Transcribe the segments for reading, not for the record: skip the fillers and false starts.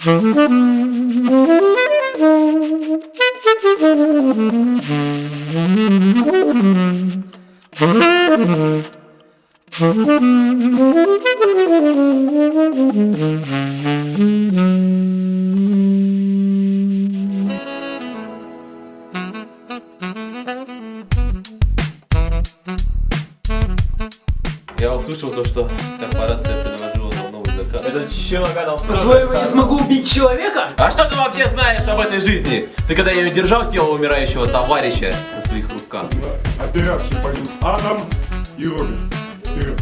Я услышал то, что корпорация предложила нам новый заказ. Этот человек По-твоему, не смогу убить человека? А что ты вообще знаешь об этой жизни? Ты когда ее держал, тело умирающего товарища на своих руках? Операцию пойдут Адам и Робин. Вперед.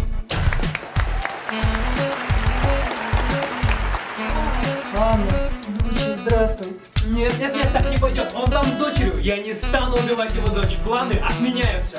Ладно, дочь, здравствуй. Нет, так не пойдет. Он там с дочерью. Я не стану убивать его дочь. Планы отменяются.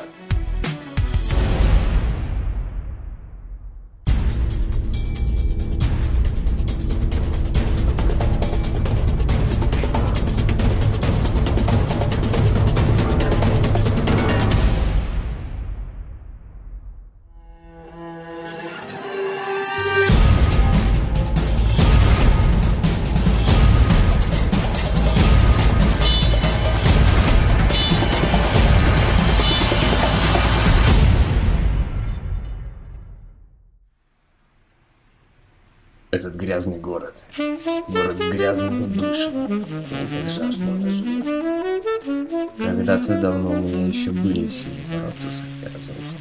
Этот грязный город. Город с грязными душами. Полный жажды наживы. Когда-то давно у меня еще были силы бороться с этой разрухой.